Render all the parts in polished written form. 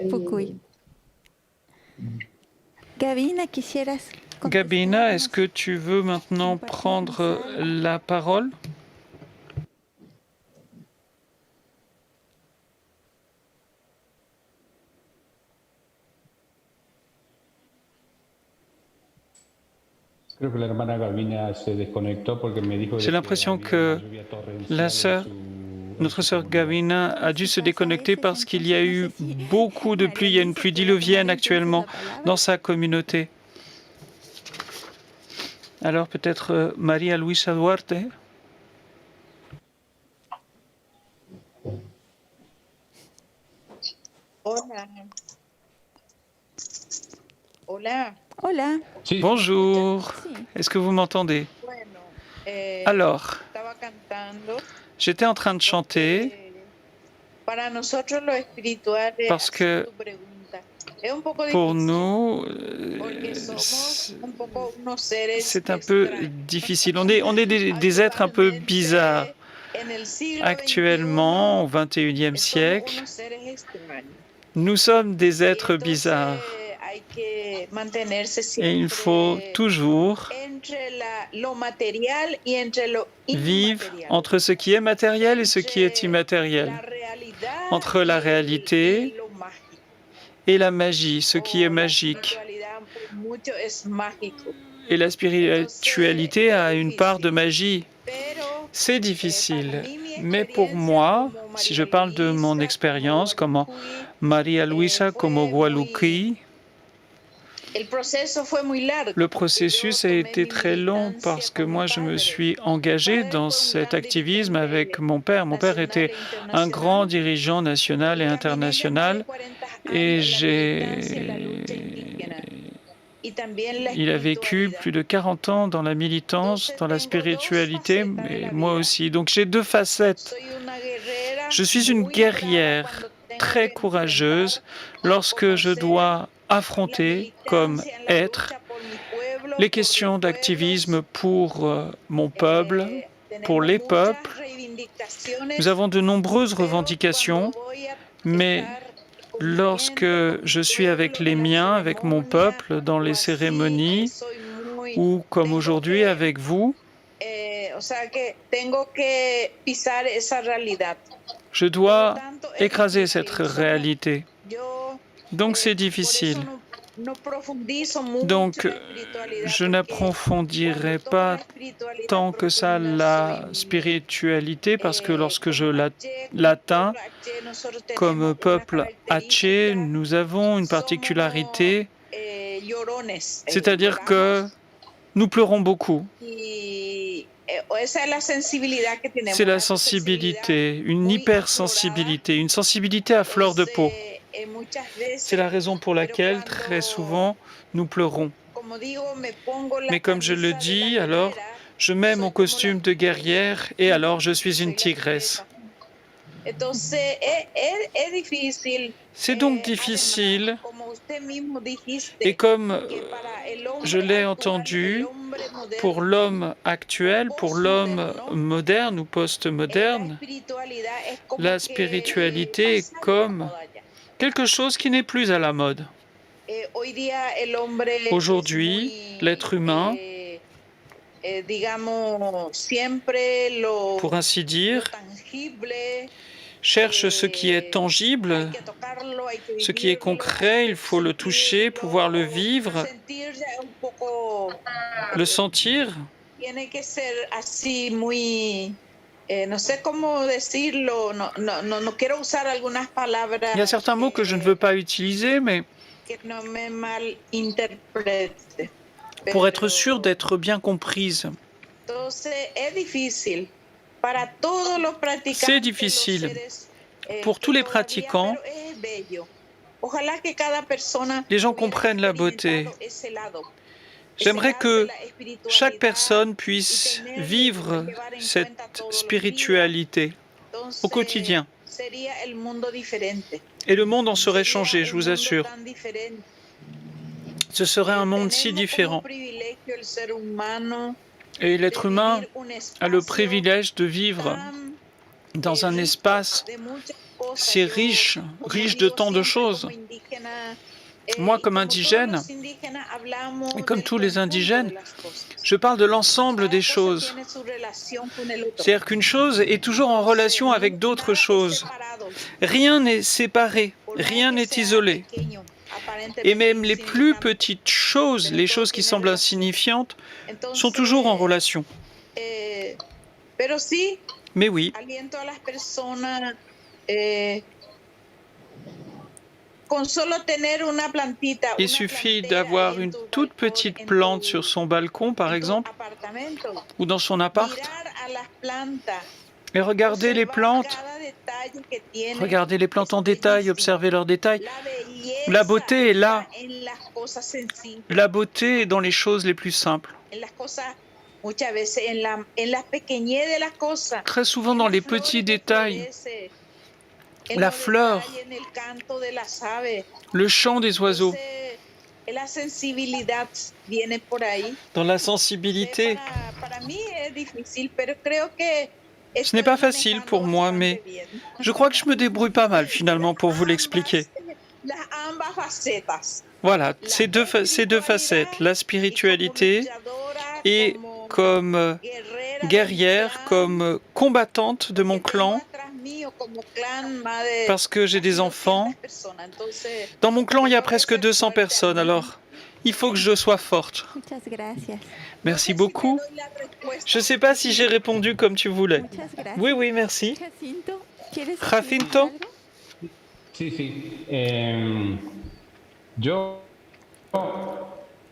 Fukui. Gabina, est-ce que tu veux maintenant prendre la parole? J'ai l'impression que notre sœur Gavina a dû se déconnecter parce qu'il y a eu beaucoup de pluie. Il y a une pluie diluvienne actuellement dans sa communauté. Alors peut-être María Luisa Duarte? Hola. Hola. Hola. Bonjour. Est-ce que vous m'entendez? Alors, j'étais en train de chanter parce que pour nous, c'est un peu difficile. On est des êtres un peu bizarres. Actuellement, au XXIe siècle, nous sommes des êtres bizarres. Et il faut toujours vivre entre ce qui est matériel et ce qui est immatériel, entre la réalité et la magie, ce qui est magique. Et la spiritualité a une part de magie. C'est difficile, mais pour moi, si je parle de mon expérience, comme María Luisa, comme Gualuki, le processus a été très long parce que moi, je me suis engagé dans cet activisme avec mon père. Mon père était un grand dirigeant national et international et il a vécu plus de 40 ans dans la militance, dans la spiritualité, mais moi aussi. Donc j'ai deux facettes. Je suis une guerrière très courageuse lorsque je dois affronter comme être les questions d'activisme pour mon peuple, pour les peuples. Nous avons de nombreuses revendications, mais lorsque je suis avec les miens, avec mon peuple, dans les cérémonies, ou comme aujourd'hui avec vous, je dois écraser cette réalité. Donc c'est difficile. Donc je n'approfondirai pas tant que ça la spiritualité parce que lorsque je l'atteins, comme peuple Aché, nous avons une particularité, c'est-à-dire que nous pleurons beaucoup. C'est la sensibilité, une hypersensibilité, une sensibilité à fleur de peau. C'est la raison pour laquelle, très souvent, nous pleurons. Mais comme je le dis, alors, je mets mon costume de guerrière et alors je suis une tigresse. C'est donc difficile. Et comme je l'ai entendu, pour l'homme actuel, pour l'homme moderne ou post-moderne, la spiritualité est comme quelque chose qui n'est plus à la mode. Aujourd'hui, l'être humain, pour ainsi dire, cherche ce qui est tangible, ce qui est concret, il faut le toucher, pouvoir le vivre, le sentir. Il y a certains mots que je ne veux pas utiliser, mais pour être sûr d'être bien comprise. C'est difficile pour tous les pratiquants. Les gens comprennent la beauté. J'aimerais que chaque personne puisse vivre cette spiritualité au quotidien. Et le monde en serait changé, je vous assure. Ce serait un monde si différent. Et l'être humain a le privilège de vivre dans un espace c'est riche, riche de tant de choses. Moi, comme indigène, et comme tous les indigènes, je parle de l'ensemble des choses. C'est-à-dire qu'une chose est toujours en relation avec d'autres choses. Rien n'est séparé, rien n'est isolé. Et même les plus petites choses, les choses qui semblent insignifiantes, sont toujours en relation. Mais oui, il suffit d'avoir une toute petite plante sur son balcon, par exemple, ou dans son appart, et regarder les plantes en détail, observer leurs détails. La beauté est là. La beauté est dans les choses les plus simples. Très souvent dans les petits détails. La fleur, le chant des oiseaux. Dans la sensibilité. Ce n'est pas facile pour moi, mais je crois que je me débrouille pas mal finalement pour vous l'expliquer. Voilà, ces deux facettes, la spiritualité et comme guerrière, comme combattante de mon clan, parce que j'ai des enfants. Dans mon clan, il y a presque 200 personnes, alors il faut que je sois forte. Merci beaucoup. Je ne sais pas si j'ai répondu comme tu voulais. Oui, oui, merci. Jacinto? Yo,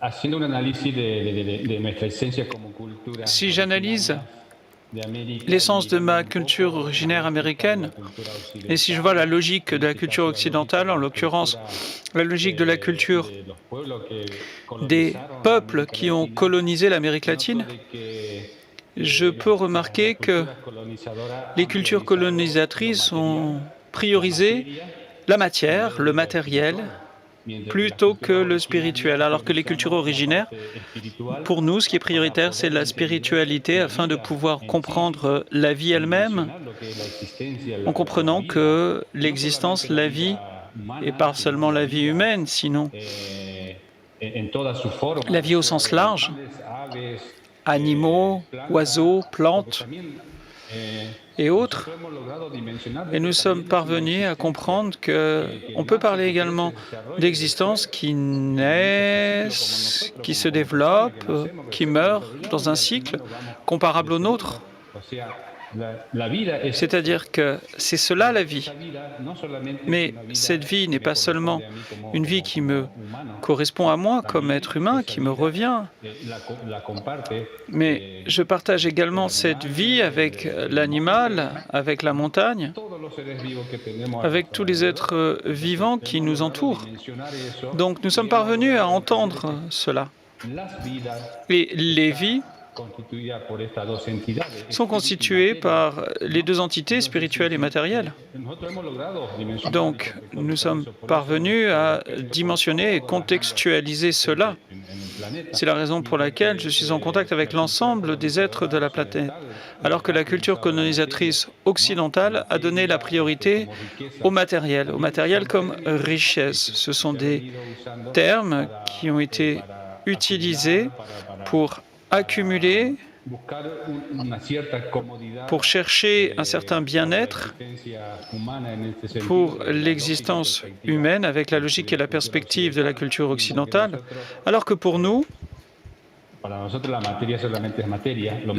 haciendo un análisis de nuestra esencia como cultura, Si j'analyse l'essence de ma culture originaire américaine, et si je vois la logique de la culture occidentale, en l'occurrence la logique de la culture des peuples qui ont colonisé l'Amérique latine, je peux remarquer que les cultures colonisatrices ont priorisé la matière, le matériel, plutôt que le spirituel, alors que les cultures originaires, pour nous, ce qui est prioritaire, c'est la spiritualité afin de pouvoir comprendre la vie elle-même, en comprenant que l'existence, la vie, et pas seulement la vie humaine, sinon la vie au sens large, animaux, oiseaux, plantes et autres. Et nous sommes parvenus à comprendre qu'on peut parler également d'existence qui naissent, qui se développent, qui meurent dans un cycle comparable au nôtre. C'est-à-dire que c'est cela la vie. Mais cette vie n'est pas seulement une vie qui me correspond à moi comme être humain, qui me revient, mais je partage également cette vie avec l'animal, avec la montagne, avec tous les êtres vivants qui nous entourent. Donc nous sommes parvenus à entendre cela. Et les vies sont constituées par les deux entités spirituelles et matérielles. Donc, nous sommes parvenus à dimensionner et contextualiser cela. C'est la raison pour laquelle je suis en contact avec l'ensemble des êtres de la planète, alors que la culture colonisatrice occidentale a donné la priorité au matériel comme richesse. Ce sont des termes qui ont été utilisés pour accumuler, pour chercher un certain bien-être pour l'existence humaine avec la logique et la perspective de la culture occidentale, alors que pour nous, la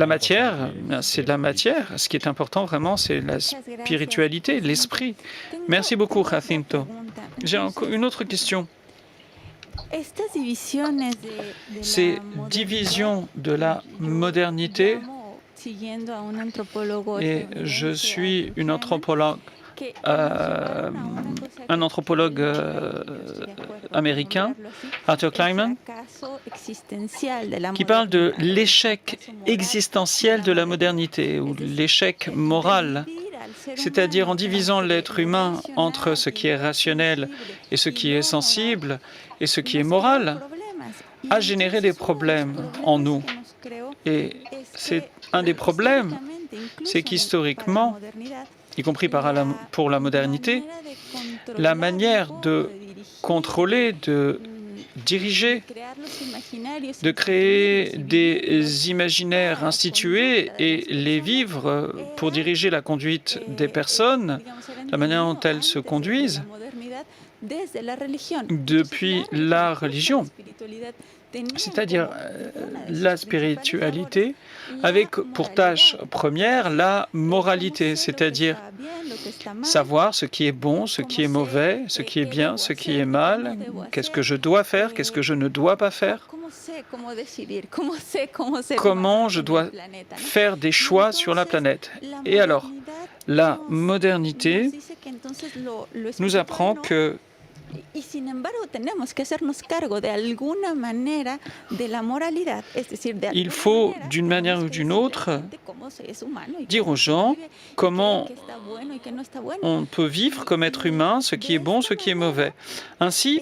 matière, c'est de la matière. Ce qui est important vraiment, c'est la spiritualité, l'esprit. Merci beaucoup, Jacinto. J'ai encore une autre question. Ces divisions de la modernité, et je suis une anthropologue, un anthropologue américain, Arthur Kleinman, qui parle de l'échec existentiel de la modernité, ou l'échec moral. C'est-à-dire en divisant l'être humain entre ce qui est rationnel et ce qui est sensible et ce qui est moral, a généré des problèmes en nous. Et c'est un des problèmes, c'est qu'historiquement, y compris pour la modernité, la manière de contrôler, de diriger, de créer des imaginaires institués et les vivre pour diriger la conduite des personnes, la manière dont elles se conduisent, depuis la religion, c'est-à-dire la spiritualité, avec pour tâche première la moralité, c'est-à-dire savoir ce qui est bon, ce qui est mauvais, ce qui est bien, ce qui est mal, qu'est-ce que je dois faire, qu'est-ce que je ne dois pas faire, comment je dois faire des choix sur la planète. Et alors, la modernité nous apprend que il faut, d'une manière ou d'une autre, dire aux gens comment on peut vivre comme être humain, ce qui est bon, ce qui est mauvais. Ainsi,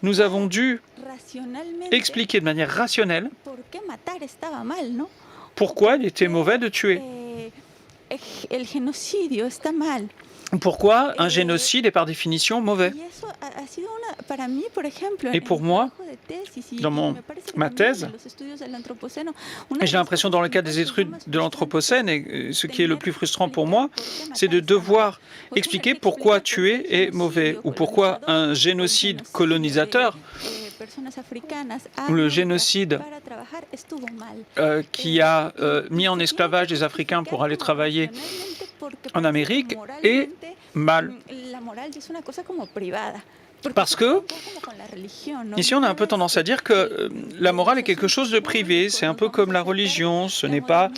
nous avons dû expliquer de manière rationnelle pourquoi il était mauvais de tuer. Pourquoi un génocide est par définition mauvais. Et pour moi, dans ma thèse, j'ai l'impression dans le cadre des études de l'Anthropocène, et ce qui est le plus frustrant pour moi, c'est de devoir expliquer pourquoi tuer est mauvais, ou pourquoi un génocide colonisateur, ou le génocide qui a mis en esclavage des Africains pour aller travailler en Amérique est mal. Parce que, ici, on a un peu tendance à dire que la morale est quelque chose de privé, c'est un peu comme la religion, ce n'est pas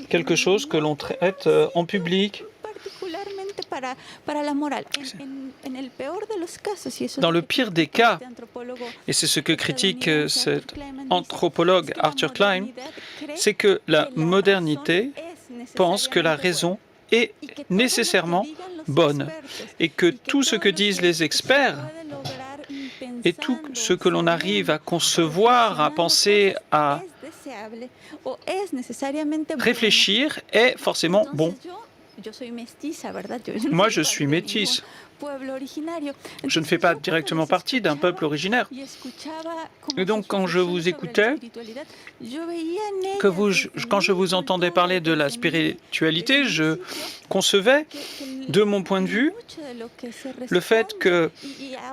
quelque chose que l'on traite en public. Dans le pire des cas, et c'est ce que critique cet anthropologue Arthur Klein, c'est que la modernité pense que la raison est nécessairement bonne et que tout ce que disent les experts et tout ce que l'on arrive à concevoir, à penser, à réfléchir est forcément bon. Moi, je suis métisse. Je ne fais pas directement partie d'un peuple originaire. Et donc, quand je vous écoutais, quand je vous entendais parler de la spiritualité, je concevais, de mon point de vue, le fait que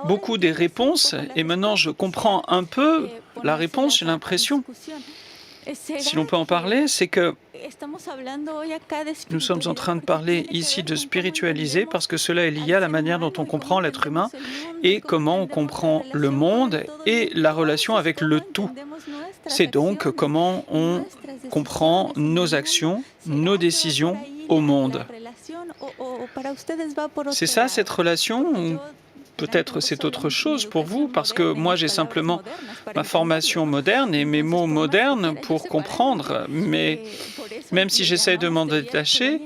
beaucoup des réponses, et maintenant je comprends un peu la réponse, j'ai l'impression, si l'on peut en parler, c'est que nous sommes en train de parler ici de spiritualiser parce que cela est lié à la manière dont on comprend l'être humain et comment on comprend le monde et la relation avec le tout. C'est donc comment on comprend nos actions, nos décisions au monde. C'est ça cette relation ou peut-être c'est autre chose pour vous, parce que moi j'ai simplement ma formation moderne et mes mots modernes pour comprendre, mais même si j'essaie de m'en détacher,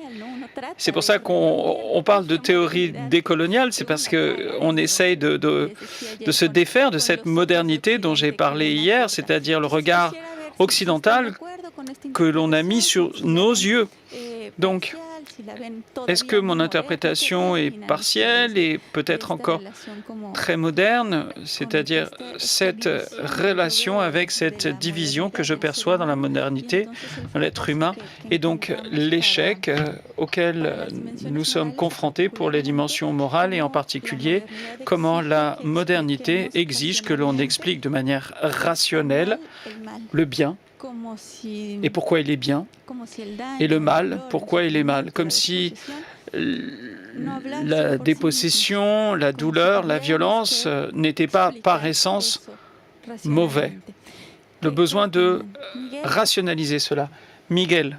c'est pour ça qu'on parle de théorie décoloniale, c'est parce qu'on essaye de se défaire de cette modernité dont j'ai parlé hier, c'est-à-dire le regard occidental que l'on a mis sur nos yeux. Donc, est-ce que mon interprétation est partielle et peut-être encore très moderne, c'est-à-dire cette relation avec cette division que je perçois dans la modernité, dans l'être humain, et donc l'échec auquel nous sommes confrontés pour les dimensions morales et en particulier comment la modernité exige que l'on explique de manière rationnelle le bien et pourquoi il est bien, et le mal, pourquoi il est mal, comme si la dépossession, la douleur, la violence n'étaient pas par essence mauvais. Le besoin de rationaliser cela. Miguel.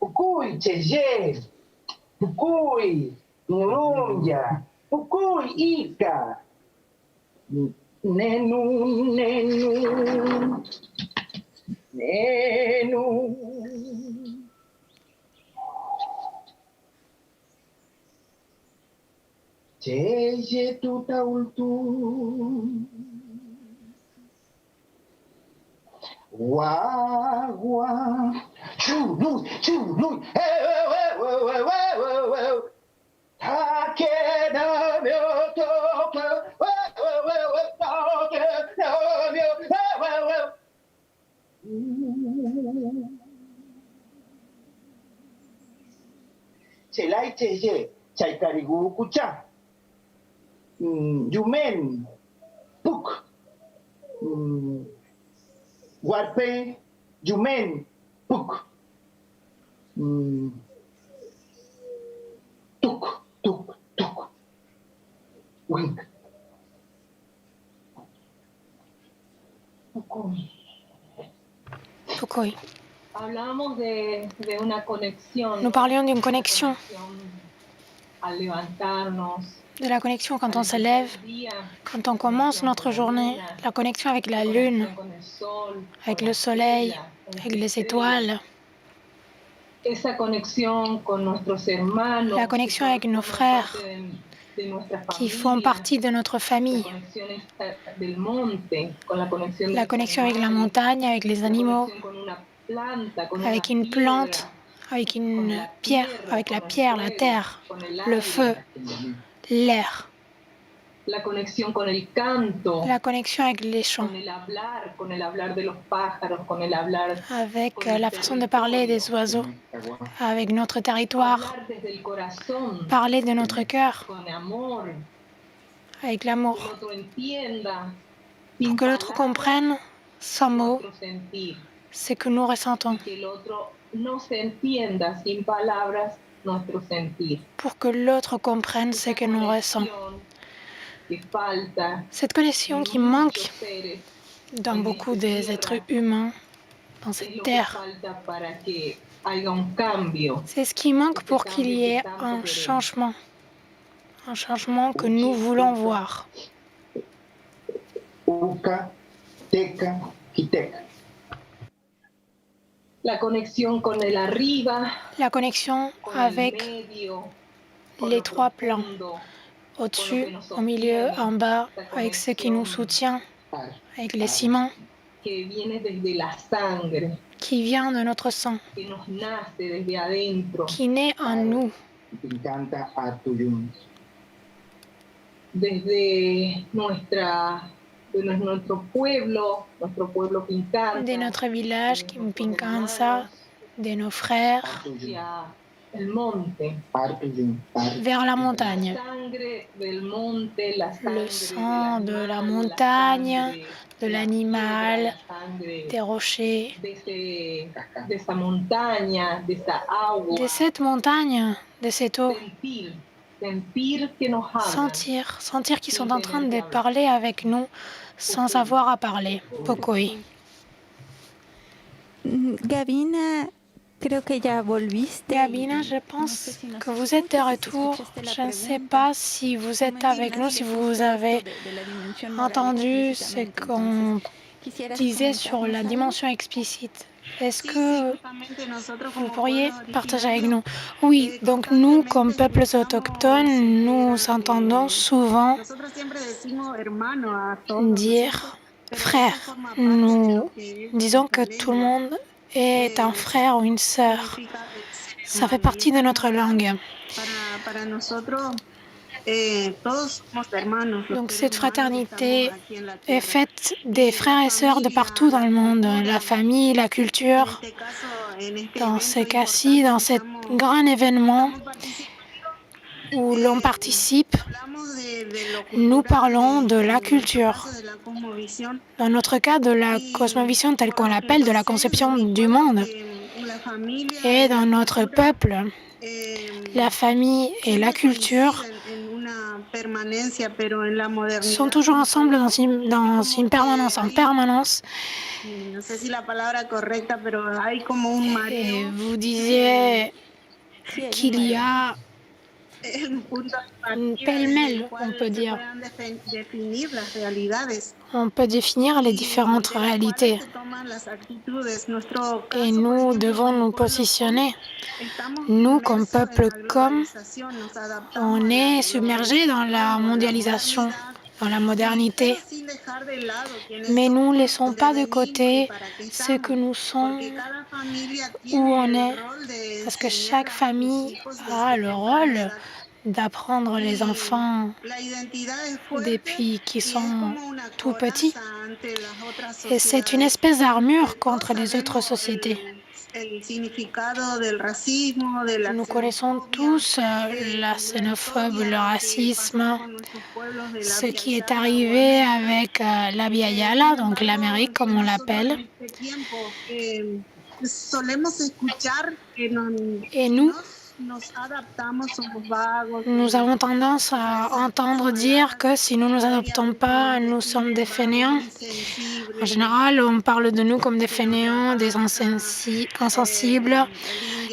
Ukui cheje, ukui nurunja, ukui ika, nenu, nenu, nenu. Cheje tutaultu. Wagwa. Chulu, chulu. Takena myotoka. Chelai cheje, chaikarigu kucha. Yumen, puk. Warpe, yumen, puk. Tuk, tuk, tuk. Wink. Foucault. Nous parlions d'une connexion, De la connexion quand on se lève, quand on commence notre journée, la connexion avec la lune, avec le soleil, avec les étoiles, la connexion avec nos frères qui font partie de notre famille, la connexion avec la montagne, avec les animaux, avec une plante, avec une pierre, avec la pierre, la terre, le feu, l'air, la connexion con el canto, la connexion avec les chants, con el hablar de los pájaros, con el hablar avec la façon de parler des oiseaux, avec notre territoire, hablar desde el corazón, parler de notre cœur, con amor, avec que l'amour, el otro entienda, pour que l'autre comprenne sans mots nuestro sentir, ce que nous ressentons, que el otro no se entienda sin palabras nuestro sentir. pour que l'autre comprenne ce que nous ressentons. Que falta Cette connexion qui en manque muchos seres, dans beaucoup des êtres humains, dans es cette lo que terre, falta para que haya un cambio. c'est ce qui manque pour qu'il y ait un changement que nous voulons voir. Uka, teca, kiteka. La conexión con el arriba, La connexion con avec el medio, con les lo trois plans, profundo, au-dessus, au milieu, en bas, avec ce qui nous soutient, avec les ciments que viene desde la sangre, qui vient de notre sang, que nos nace desde adentro, qui naît en nous, Pincanta atuyun. desde nuestro pueblo Pincanta, de notre village, Kimpinkansa, de nos frères, hacia el monte. Artuyun. vers la montagne. La sangre del monte, la sangre Le sang de del la animal, montagne, la sangre de la l'animal, piedra, la sangre des rochers, de esa montaña, de esa agua. de cette montagne, de cette eau. Sentir que nos hablan. Sentir qu'ils sont en train de parler avec nous sans avoir à parler. Pokoi. Gabina, creo que ya volviste. Gabina, je pense que vous êtes de retour. Je ne sais pas si vous êtes avec nous, si vous avez entendu ce qu'on disait sur la dimension explicite. Est-ce que vous pourriez partager avec nous? Oui, donc nous, comme peuples autochtones, nous entendons souvent dire frère. Nous disons que tout le monde est un frère ou une sœur. Ça fait partie de notre langue. Donc cette fraternité est faite des frères et sœurs de partout dans le monde, la famille, la culture. Dans ce cas-ci, dans cet grand événement où l'on participe, nous parlons de la culture. Dans notre cas, de la cosmovision telle qu'on l'appelle, de la conception du monde. Et dans notre peuple, la famille et la culture sont toujours ensemble dans une permanence, en permanence. Et vous disiez qu'il y a pêle-mêle, on peut dire. On peut définir les différentes réalités. Et nous devons nous positionner. Nous, comme peuple, on est submergés dans la mondialisation, dans la modernité. Mais nous ne laissons pas de côté ce que nous sommes, où on est, parce que chaque famille a le rôle d'apprendre les enfants depuis qu'ils sont tout petits. Et c'est une espèce d'armure contre les autres sociétés. Nous connaissons tous la xénophobie, le racisme, ce qui est arrivé avec la Via Yala, donc l'Amérique comme on l'appelle. Et nous avons tendance à entendre dire que si nous ne nous adaptons pas, nous sommes des fainéants. En général, on parle de nous comme des fainéants, des insensibles.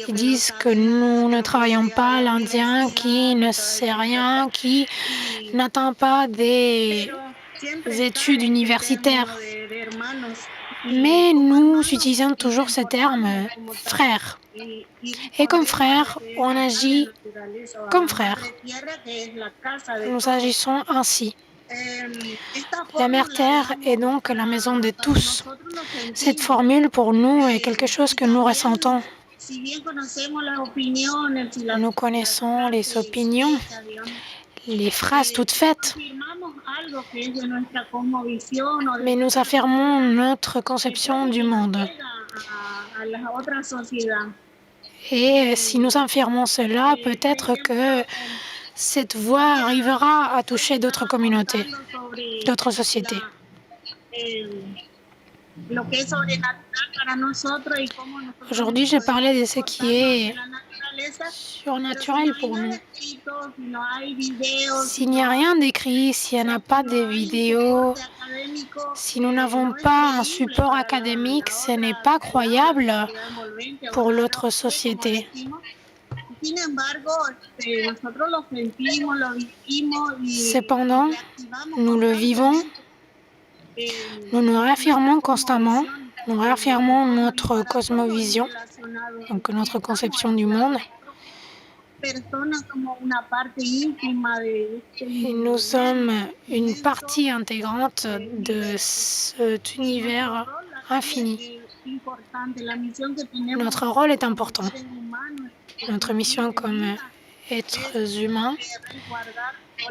Ils disent que nous ne travaillons pas, l'Indien qui ne sait rien, qui n'atteint pas des études universitaires. Mais nous utilisons toujours ce terme « frère ». Et comme frère, on agit comme frère. Nous agissons ainsi. La Mère Terre est donc la maison de tous. Cette formule, pour nous, est quelque chose que nous ressentons. Nous connaissons les opinions, les phrases toutes faites, mais nous affirmons notre conception du monde. Et si nous affirmons cela, peut-être que cette voix arrivera à toucher d'autres communautés, d'autres sociétés. Aujourd'hui, je parlais de ce qui est surnaturel pour nous. S'il n'y a rien d'écrit, s'il n'y a pas de vidéos, si nous n'avons pas un support académique, ce n'est pas croyable pour l'autre société. Cependant, nous le vivons, nous nous réaffirmons constamment, nous réaffirmons notre cosmovision, donc notre conception du monde. Et nous sommes une partie intégrante de cet univers infini. Notre rôle est important. Notre mission comme êtres humains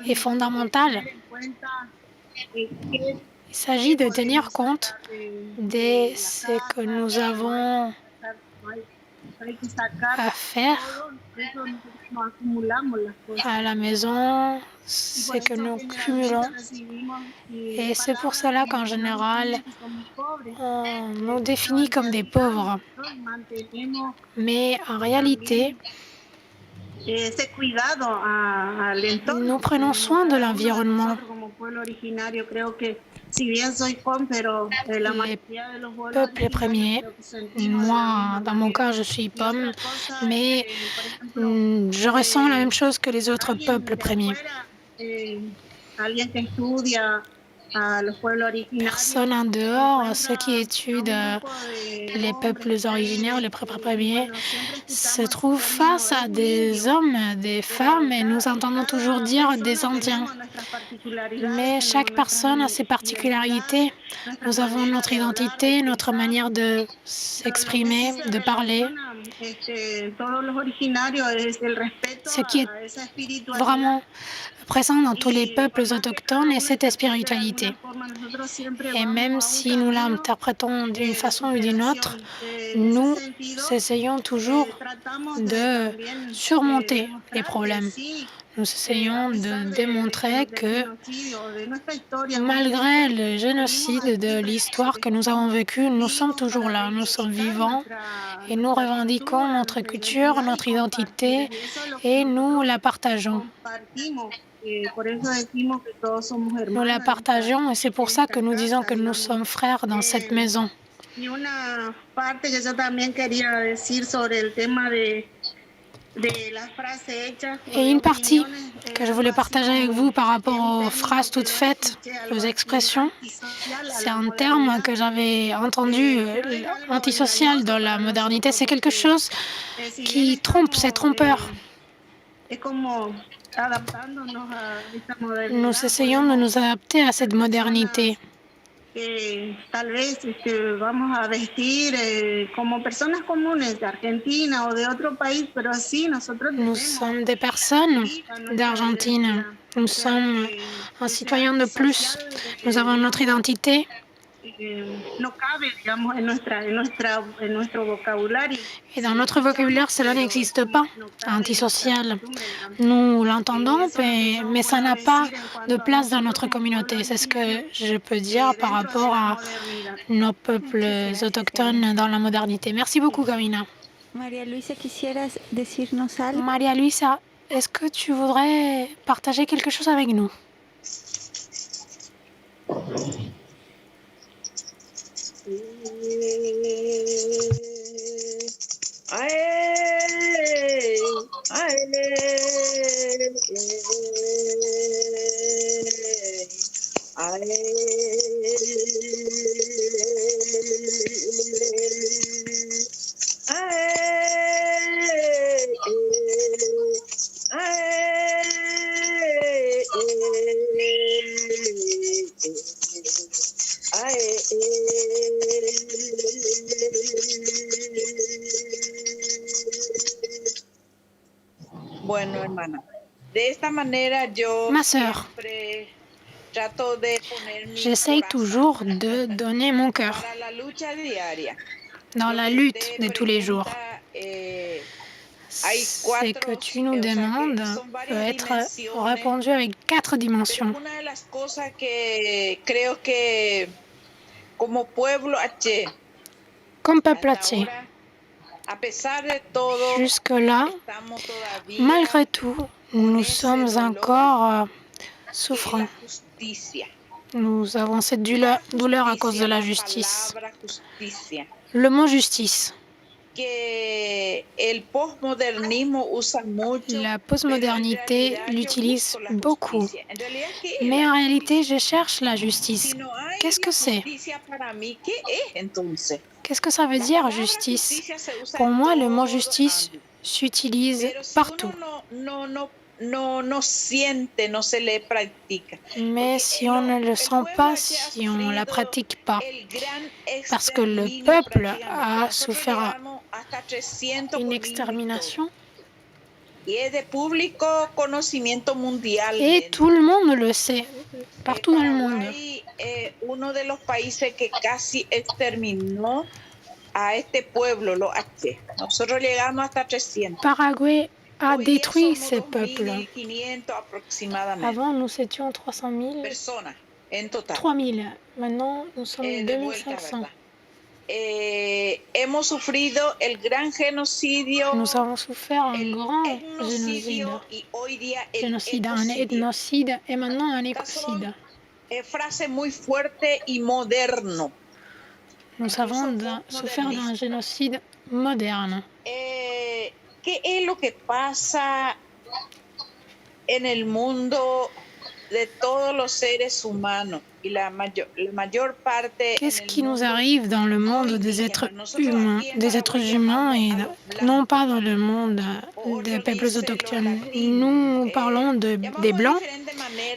est fondamentale. Il s'agit de tenir compte de ce que nous avons à faire à la maison, ce que nous cumulons. Et c'est pour cela qu'en général, on nous définit comme des pauvres. Mais en réalité, nous prenons soin de l'environnement. Les peuples premiers, moi, dans mon cas, je suis pomme, mais je ressens la même chose que les autres peuples premiers. Personne en dehors, ceux qui étudient les peuples originaires, les peuples premiers, se trouvent face à des hommes, des femmes, et nous entendons toujours dire des Indiens. Mais chaque personne a ses particularités. Nous avons notre identité, notre manière de s'exprimer, de parler. Ce qui est vraiment présent dans tous les peuples autochtones est cette spiritualité. Et même si nous l'interprétons d'une façon ou d'une autre, nous essayons toujours de surmonter les problèmes. Nous essayons de démontrer que malgré le génocide de l'histoire que nous avons vécue, nous sommes toujours là, nous sommes vivants et nous revendiquons notre culture, notre identité et nous la partageons. Nous la partageons et c'est pour ça que nous disons que nous sommes frères dans cette maison. Et une partie que je voulais partager avec vous par rapport aux phrases toutes faites, aux expressions, c'est un terme que j'avais entendu, antisocial dans la modernité. C'est quelque chose qui trompe, c'est trompeur. Nous essayons de nous adapter à cette modernité. Nous sommes des personnes d'Argentine. Nous sommes un citoyen de plus. Nous avons notre identité. Et dans notre vocabulaire, cela n'existe pas, antisocial. Nous l'entendons, mais ça n'a pas de place dans notre communauté. C'est ce que je peux dire par rapport à nos peuples autochtones dans la modernité. Merci beaucoup, Camina. María Luisa, ¿quisieras decirnos algo? Maria Luisa, est-ce que tu voudrais partager quelque chose avec nous? Bueno, hermana, de esta manera yo Ma sœur, trato de poner mi j'essaye corazón toujours de donner mon cœur para la lucha diaria. dans la lutte de tous les jours. Ce que tu nous demandes peut être répondu avec 4 dimensions. Una de las cosas que creo que como pueblo H, Comme peuple H, a pesar de todo, jusque-là, estamos todavía malgré tout, nous sommes encore souffrants. la justicia. Nous avons cette douleur à cause de la justice. palabra justicia. Le mot justice. Que el postmodernismo usa mucho, La postmodernité l'utilise busco la beaucoup. justicia. En realidad, ¿qué es Mais la en réalité, je cherche la justice. Si no hay Qu'est-ce que c'est? justicia para mí, ¿qué es entonces? Qu'est-ce que ça veut La dire, palabra justice? justicia se usa Pour en moi, le mot todos justice ámbitos. s'utilise Pero si partout. uno no siente, no se le practica. Mais si on ne le sent pas, si on ne la pratique pas, El gran parce que le exterminio peuple prácticamente. a Nosotros souffert llegamos hasta 300 une por extermination y es de público conocimiento mundial. et tout le monde le sait, partout dans le monde. Paraguay, uno de los países que casi exterminó a este pueblo, los H. Nosotros llegamos hasta 300. Paraguay a Hoy día détruit somos ces peuples. 2.500 aproximadamente Avant, nous étions 300 000, personas en total. 3 000. Maintenant, nous sommes De vuelta, 2500. ¿verdad? Hemos sufrido el gran genocidio, Nous avons souffert un el grand génocide. etnocidio y hoy día el Génocide, un ecocidio. ethnocide et maintenant un Estas écocide. son frase muy fuerte y moderno. Nous avons souffert d'un génocide moderne. ¿Qué es lo que pasa en el mundo de todos los seres humanos? Y la mayor parte Qu'est-ce en el qui nous mundo arrive dans le monde des êtres humains, et non pas dans le monde des peuples autochtones? Nous parlons des Blancs,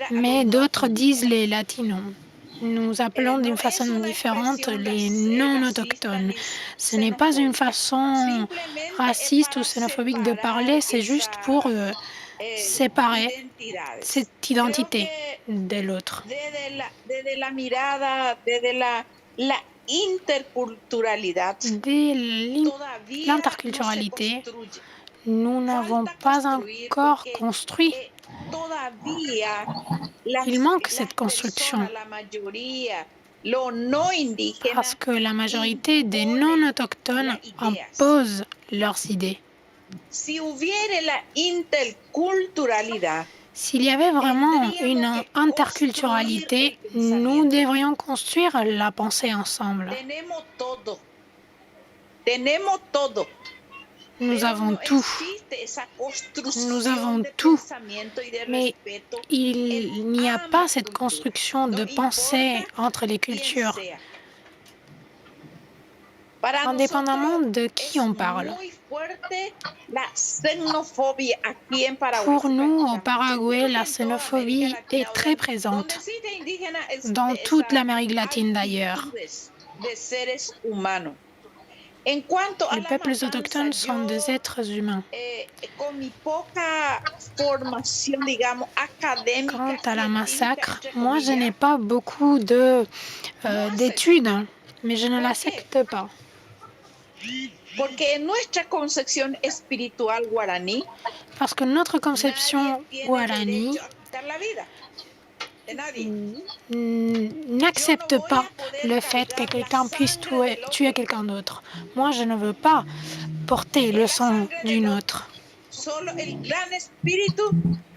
mais d'autres disent les Latinos. Nous appelons d'une façon différente les non-autochtones. Ce n'est pas une façon raciste ou xénophobique de parler, c'est juste pour séparer cette identité de l'autre. Desde la mirada, desde la interculturalidad, Dès l'interculturalité, nous n'avons pas encore construit. Il manque cette construction parce que la majorité des non-autochtones imposent leurs idées. S'il y avait vraiment une interculturalité, nous devrions construire la pensée ensemble. Nous avons tout. Nous avons tout. Mais il n'y a pas cette construction de pensée entre les cultures. Indépendamment de qui on parle. Pour nous, au Paraguay, la xénophobie est très présente, dans toute l'Amérique latine d'ailleurs. Les peuples autochtones sont des êtres humains. Quant à la massacre, moi je n'ai pas beaucoup d'études, mais je ne l'accepte pas. Parce que notre conception guarani n'accepte pas le fait que quelqu'un puisse tuer quelqu'un d'autre. Moi, je ne veux pas porter le sang d'une autre.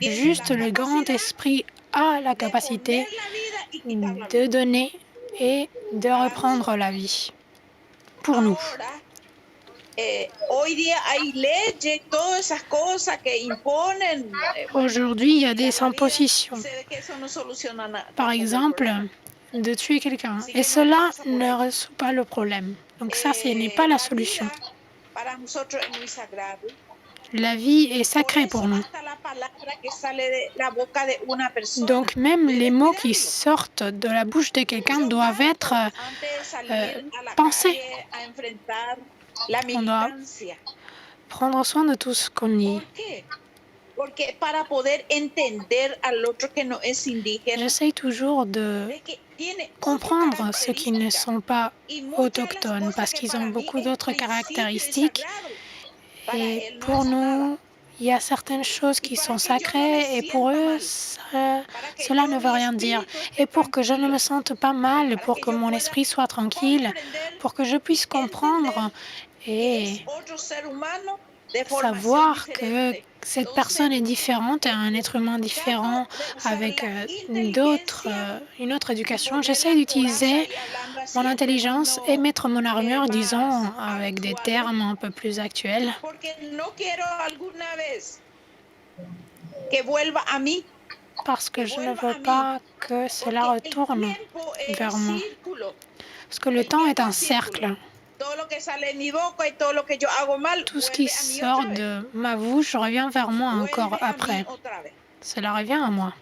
Juste le grand esprit a la capacité de donner et de reprendre la vie pour nous. Aujourd'hui, il y a des impositions. Par exemple, de tuer quelqu'un. Et cela ne résout pas le problème. Donc ça, ce n'est pas la solution. La vie est sacrée pour nous. Donc même les mots qui sortent de la bouche de quelqu'un doivent être pensés. On doit prendre soin de tout ce qu'on dit. J'essaie toujours de comprendre ceux qui ne sont pas autochtones parce qu'ils ont beaucoup d'autres caractéristiques. Et pour nous, il y a certaines choses qui sont sacrées et pour eux, cela ne veut rien dire. Et pour que je ne me sente pas mal, pour que mon esprit soit tranquille, pour que je puisse comprendre et savoir que cette personne est différente, un être humain différent avec une autre éducation, j'essaie d'utiliser mon intelligence et mettre mon armure, disons, avec des termes un peu plus actuels. Parce que je ne veux pas que cela retourne vers moi. Parce que le temps est un cercle. Tout ce qui sort de ma bouche revient vers moi encore après. Cela revient à moi.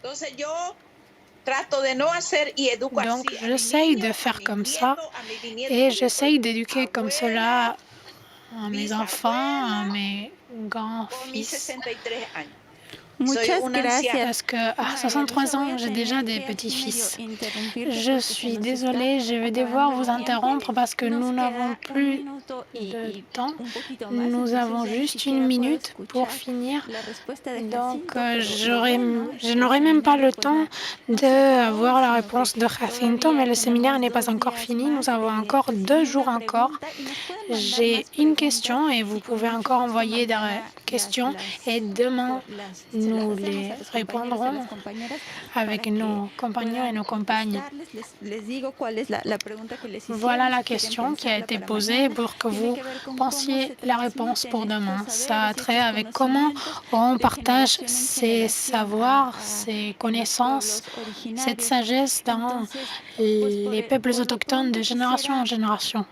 Donc, j'essaye de faire comme ça et j'essaye d'éduquer comme cela à mes enfants, à mes grands-fils. Parce qu'à 63 ans, j'ai déjà des petits-fils. Je suis désolée, je vais devoir vous interrompre parce que nous n'avons plus de temps. Nous avons juste 1 minute pour finir. Donc, je n'aurai même pas le temps de voir la réponse de Jacinto, mais le séminaire n'est pas encore fini. Nous avons encore 2 jours encore. J'ai une question et vous pouvez encore envoyer des questions. Et demain, nous les répondrons avec nos compagnons et nos compagnes. Voilà la question qui a été posée pour que vous pensiez la réponse pour demain. Ça a trait avec comment on partage ces savoirs, ces connaissances, cette sagesse dans les peuples autochtones de génération en génération.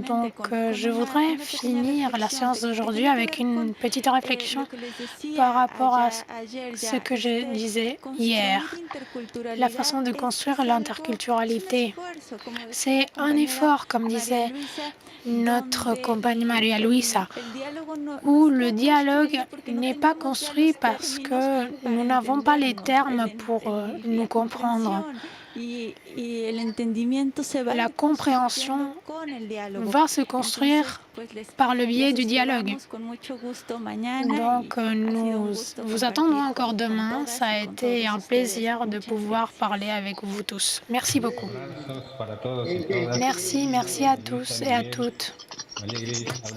Donc, je voudrais finir la séance d'aujourd'hui avec une petite réflexion par rapport à ce que je disais hier. La façon de construire l'interculturalité, c'est un effort, comme disait notre compagne Maria Luisa, où le dialogue n'est pas construit parce que nous n'avons pas les termes pour nous comprendre. La compréhension va se construire par le biais du dialogue. Donc, nous vous attendons encore demain. Ça a été un plaisir de pouvoir parler avec vous tous. Merci beaucoup. Merci à tous et à toutes.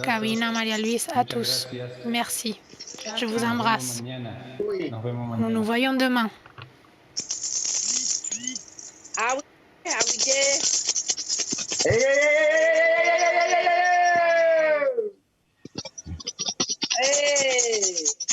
Cabina, Maria Luisa, à tous. Merci. Je vous embrasse. Nous nous voyons demain. ustedes.